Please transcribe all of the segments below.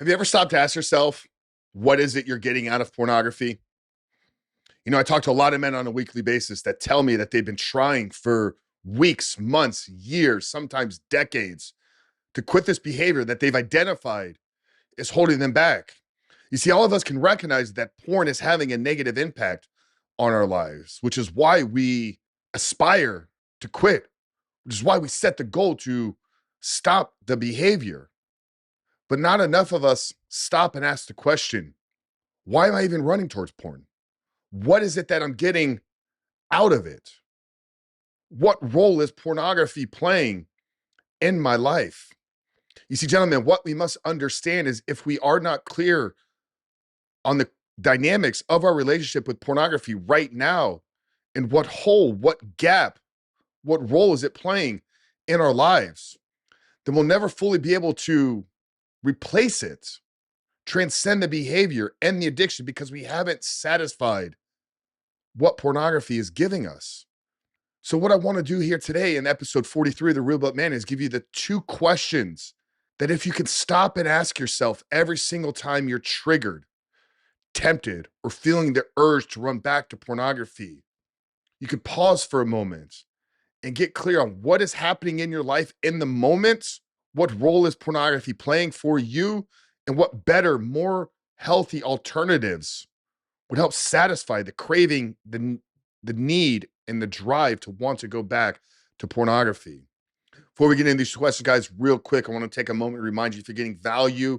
Have you ever stopped to ask yourself, what is it you're getting out of pornography? I talk to a lot of men on a weekly basis that tell me that they've been trying for weeks, months, years, sometimes decades to quit this behavior that they've identified is holding them back. You see, all of us can recognize that porn is having a negative impact on our lives, which is why we aspire to quit, which is why we set the goal to stop the behavior. But not enough of us stop and ask the question, why am I even running towards porn? What is it that I'm getting out of it? What role is pornography playing in my life? You see, gentlemen, what we must understand is if we are not clear on the dynamics of our relationship with pornography right now, and what hole, what gap, what role is it playing in our lives, then we'll never fully be able to replace it, transcend the behavior and the addiction because we haven't satisfied what pornography is giving us. So what I want to do here today in episode 43 of The Real But Man is give you the two questions that if you can stop and ask yourself every single time you're triggered, tempted, or feeling the urge to run back to pornography, you could pause for a moment and get clear on what is happening in your life in the moment, what role is pornography playing for you, and what better, more healthy alternatives would help satisfy the craving, the need, and the drive to want to go back to pornography. Before we get into these questions, guys, real quick, I want to take a moment to remind you if you're getting value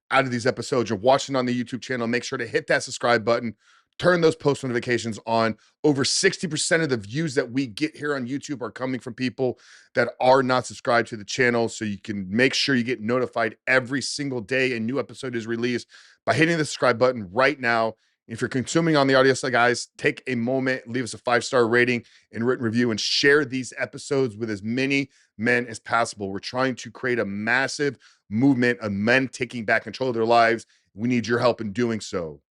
out of these episodes, you're watching on the YouTube channel, make sure to hit that subscribe button, turn those post notifications on. Over 60% of the views that we get here on YouTube are coming from people that are not subscribed to the channel. So you can make sure you get notified every single day a new episode is released by hitting the subscribe button right now. If you're consuming on the audio side, guys, take a moment, leave us a 5-star rating and written review, and share these episodes with as many men as possible. We're trying to create a massive movement of men taking back control of their lives. We need your help in doing so.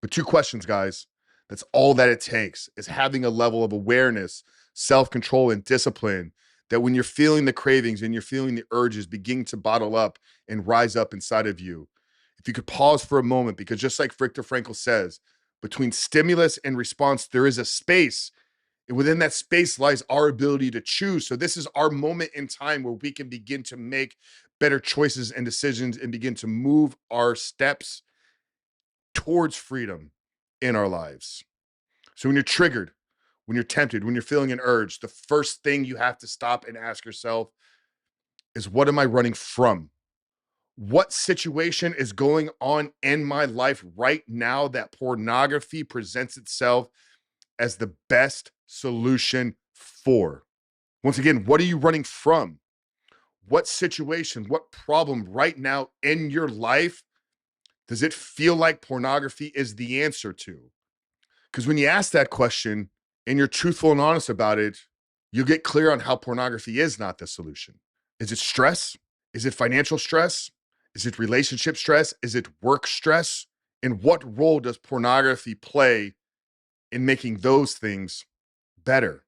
But two questions, guys. That's all that it takes, is having a level of awareness, self-control, and discipline that when you're feeling the cravings and you're feeling the urges beginning to bottle up and rise up inside of you, if you could pause for a moment, because just like Viktor Frankl says, between stimulus and response, there is a space. And within that space lies our ability to choose. So this is our moment in time where we can begin to make better choices and decisions and begin to move our steps towards freedom in our lives. So when you're triggered, when you're tempted, when you're feeling an urge, the first thing you have to stop and ask yourself is, what am I running from? What situation is going on in my life right now that pornography presents itself as the best solution for? Once again, what are you running from? What situation, what problem right now in your life does it feel like pornography is the answer to? Because when you ask that question and you're truthful and honest about it, you'll get clear on how pornography is not the solution. Is it stress? Is it financial stress? Is it relationship stress? Is it work stress? And what role does pornography play in making those things better?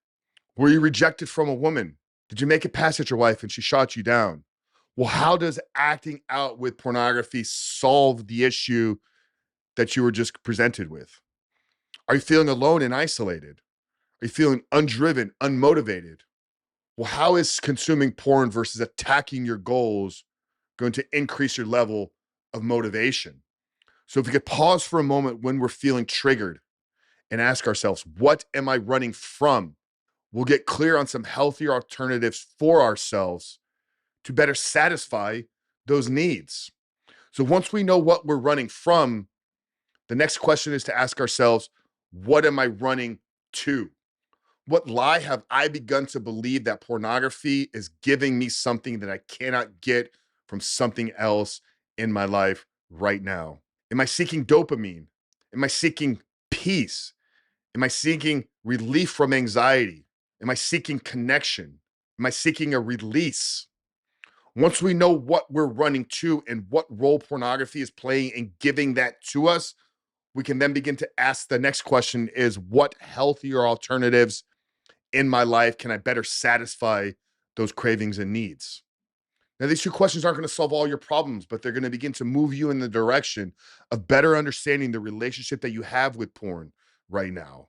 Were you rejected from a woman? Did you make it past at your wife and she shot you down? Well, how does acting out with pornography solve the issue that you were just presented with? Are you feeling alone and isolated? Are you feeling undriven, unmotivated? Well, how is consuming porn versus attacking your goals going to increase your level of motivation? So if we could pause for a moment when we're feeling triggered and ask ourselves, what am I running from? We'll get clear on some healthier alternatives for ourselves to better satisfy those needs. So once we know what we're running from, the next question is to ask ourselves, what am I running to? What lie have I begun to believe that pornography is giving me something that I cannot get from something else in my life right now? Am I seeking dopamine? Am I seeking peace? Am I seeking relief from anxiety? Am I seeking connection? Am I seeking a release? Once we know what we're running to and what role pornography is playing in giving that to us, we can then begin to ask the next question is, what healthier alternatives in my life can I better satisfy those cravings and needs? Now, these two questions aren't going to solve all your problems, but they're going to begin to move you in the direction of better understanding the relationship that you have with porn right now.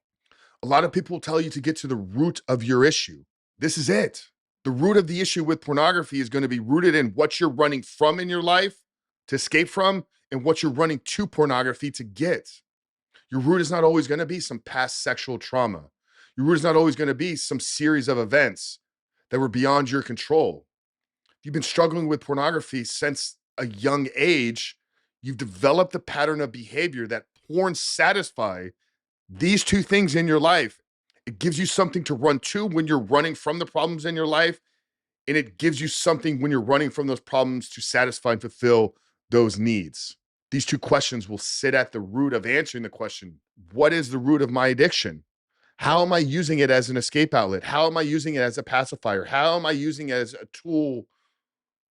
A lot of people tell you to get to the root of your issue. This is it. The root of the issue with pornography is going to be rooted in what you're running from in your life to escape from and what you're running to pornography to get. Your root is not always going to be some past sexual trauma. Your root is not always going to be some series of events that were beyond your control. If you've been struggling with pornography since a young age, you've developed a pattern of behavior that porn satisfy these two things in your life. It gives you something to run to when you're running from the problems in your life, and it gives you something when you're running from those problems to satisfy and fulfill those needs. These two questions will sit at the root of answering the question, what is the root of my addiction? How am I using it as an escape outlet? How am I using it as a pacifier? How am I using it as a tool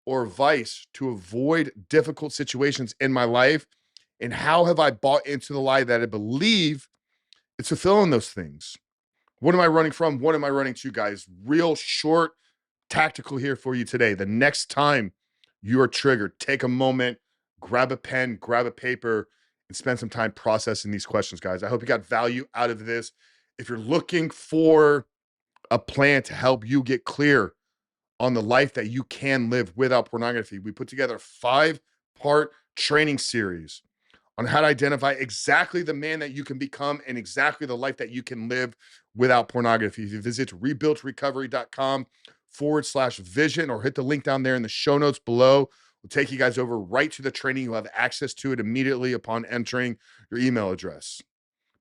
or vice to avoid difficult situations in my life? And how have I bought into the lie that I believe it's fulfilling those things? What am I running from? What am I running to, guys? Real short, tactical here for you today. The next time you are triggered, take a moment, grab a pen, grab a paper, and spend some time processing these questions, guys. I hope you got value out of this. If you're looking for a plan to help you get clear on the life that you can live without pornography, we put together a 5-part training series on how to identify exactly the man that you can become and exactly the life that you can live without pornography. If you visit rebuiltrecovery.com/vision or hit the link down there in the show notes below, we'll take you guys over right to the training. You'll have access to it immediately upon entering your email address.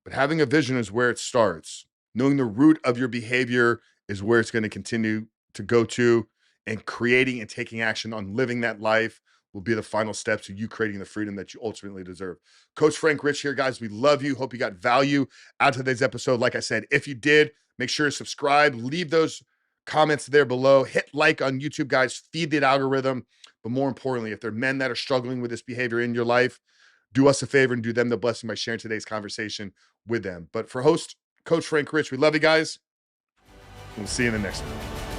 But having a vision is where it starts. Knowing the root of your behavior is where it's going to continue to go to, and creating and taking action on living that life will be the final steps to you creating the freedom that you ultimately deserve. Coach Frank Rich here, guys. We love you. Hope you got value out of today's episode. Like I said, if you did, make sure to subscribe, leave those comments there below, hit like on YouTube, guys, feed the algorithm. But more importantly, if there are men that are struggling with this behavior in your life, do us a favor and do them the blessing by sharing today's conversation with them. But for host, Coach Frank Rich, we love you guys. We'll see you in the next one.